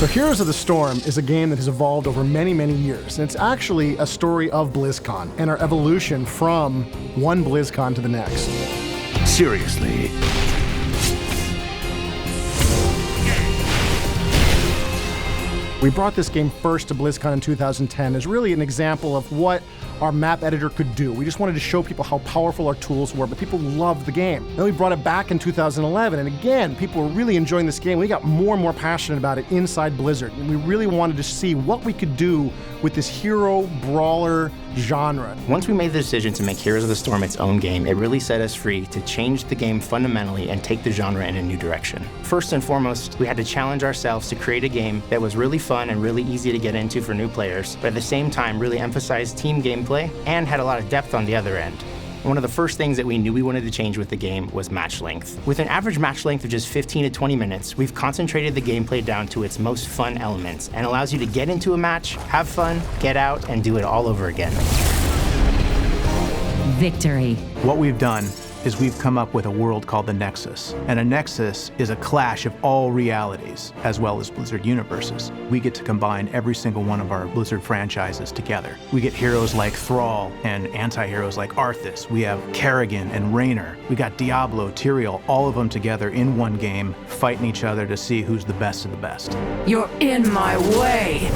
So Heroes of the Storm is a game that has evolved over many, many years, and it's actually a story of BlizzCon and our evolution from one BlizzCon to the next. Seriously. We brought this game first to BlizzCon in 2010 as really an example of what our map editor could do. We just wanted to show people how powerful our tools were, but people loved the game. Then we brought it back in 2011, and again, people were really enjoying this game. We got more and more passionate about it inside Blizzard, and we really wanted to see what we could do with this hero brawler genre. Once we made the decision to make Heroes of the Storm its own game, it really set us free to change the game fundamentally and take the genre in a new direction. First and foremost, we had to challenge ourselves to create a game that was really fun and really easy to get into for new players, but at the same time really emphasized team gameplay and had a lot of depth on the other end. One of the first things that we knew we wanted to change with the game was match length. With an average match length of just 15 to 20 minutes, we've concentrated the gameplay down to its most fun elements and allows you to get into a match, have fun, get out, and do it all over again. Victory. What we've done is we've come up with a world called the Nexus. And a Nexus is a clash of all realities, as well as Blizzard universes. We get to combine every single one of our Blizzard franchises together. We get heroes like Thrall and anti-heroes like Arthas. We have Kerrigan and Raynor. We got Diablo, Tyrael, all of them together in one game, fighting each other to see who's the best of the best. You're in my way.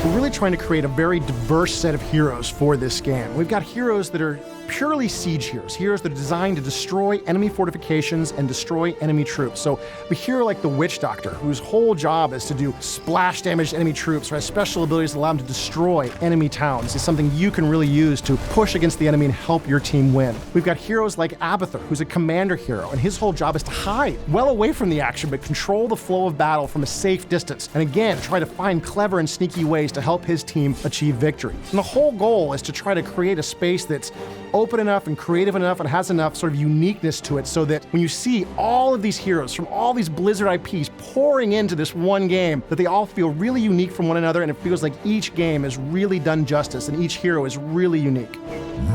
We're really trying to create a very diverse set of heroes for this game. We've got heroes that are purely siege heroes, heroes that are designed to destroy enemy fortifications and destroy enemy troops. So a hero like the Witch Doctor, whose whole job is to do splash damage to enemy troops, or has special abilities that allow him to destroy enemy towns, is something you can really use to push against the enemy and help your team win. We've got heroes like Abathur, who's a commander hero, and his whole job is to hide well away from the action, but control the flow of battle from a safe distance, and again, try to find clever and sneaky ways to help his team achieve victory. And the whole goal is to try to create a space that's open enough and creative enough and has enough sort of uniqueness to it so that when you see all of these heroes from all these Blizzard IPs pouring into this one game, that they all feel really unique from one another, and it feels like each game is really done justice and each hero is really unique.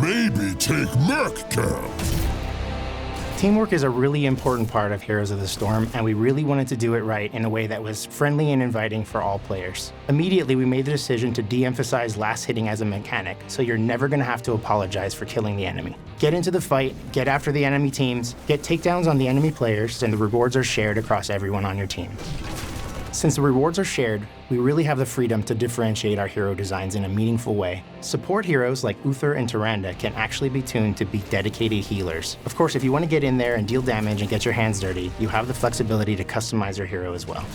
Maybe take Merc Camp. Teamwork is a really important part of Heroes of the Storm, and we really wanted to do it right in a way that was friendly and inviting for all players. Immediately, we made the decision to de-emphasize last hitting as a mechanic, so you're never going to have to apologize for killing the enemy. Get into the fight, get after the enemy teams, get takedowns on the enemy players, and the rewards are shared across everyone on your team. Since the rewards are shared, we really have the freedom to differentiate our hero designs in a meaningful way. Support heroes like Uther and Tyrande can actually be tuned to be dedicated healers. Of course, if you want to get in there and deal damage and get your hands dirty, you have the flexibility to customize your hero as well.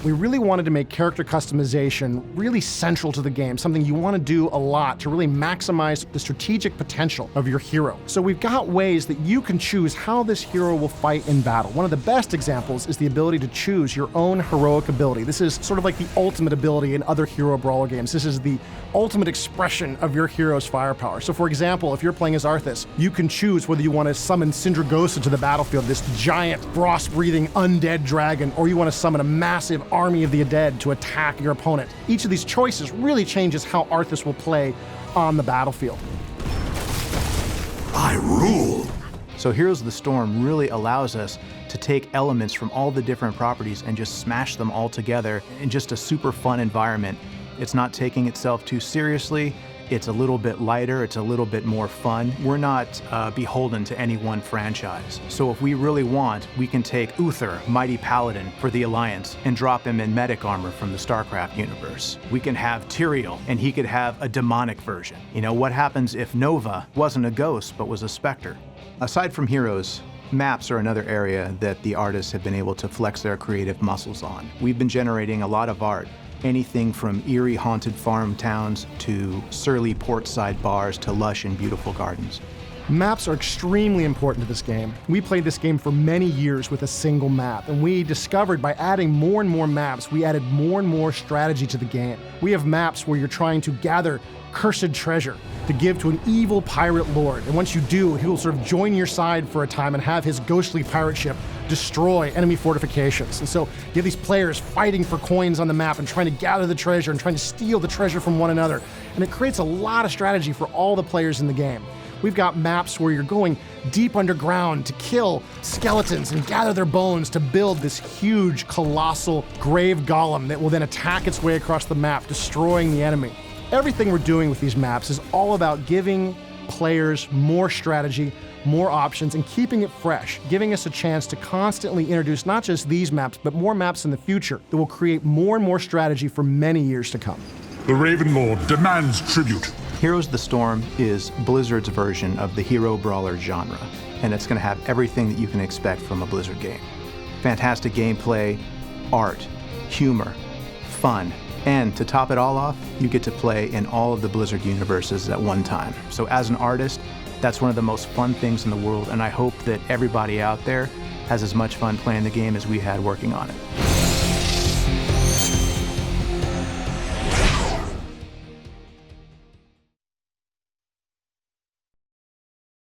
We really wanted to make character customization really central to the game, something you want to do a lot to really maximize the strategic potential of your hero. So we've got ways that you can choose how this hero will fight in battle. One of the best examples is the ability to choose your own heroic ability. This is sort of like the ultimate ability in other hero brawler games. This is the ultimate expression of your hero's firepower. So for example, if you're playing as Arthas, you can choose whether you want to summon Sindragosa to the battlefield, this giant frost-breathing undead dragon, or you want to summon a massive army of the undead to attack your opponent. Each of these choices really changes how Arthas will play on the battlefield. I rule. So Heroes of the Storm really allows us to take elements from all the different properties and just smash them all together in just a super fun environment. It's not taking itself too seriously. It's a little bit lighter, it's a little bit more fun. We're not beholden to any one franchise. So if we really want, we can take Uther, Mighty Paladin for the Alliance, and drop him in medic armor from the StarCraft universe. We can have Tyrael, and he could have a demonic version. You know, what happens if Nova wasn't a ghost, but was a specter? Aside from heroes, maps are another area that the artists have been able to flex their creative muscles on. We've been generating a lot of art. Anything from eerie haunted farm towns to surly portside bars to lush and beautiful gardens. Maps are extremely important to this game. We played this game for many years with a single map, and we discovered by adding more and more maps, we added more and more strategy to the game. We have maps where you're trying to gather cursed treasure to give to an evil pirate lord, and once you do, he will sort of join your side for a time and have his ghostly pirate ship destroy enemy fortifications. And so you have these players fighting for coins on the map and trying to gather the treasure and trying to steal the treasure from one another, and it creates a lot of strategy for all the players in the game. We've got maps where you're going deep underground to kill skeletons and gather their bones to build this huge, colossal grave golem that will then attack its way across the map, destroying the enemy. Everything we're doing with these maps is all about giving players more strategy, more options, and keeping it fresh, giving us a chance to constantly introduce not just these maps, but more maps in the future that will create more and more strategy for many years to come. The Raven Lord demands tribute. Heroes of the Storm is Blizzard's version of the hero brawler genre, and it's going to have everything that you can expect from a Blizzard game. Fantastic gameplay, art, humor, fun, and to top it all off, you get to play in all of the Blizzard universes at one time. So as an artist, that's one of the most fun things in the world, and I hope that everybody out there has as much fun playing the game as we had working on it.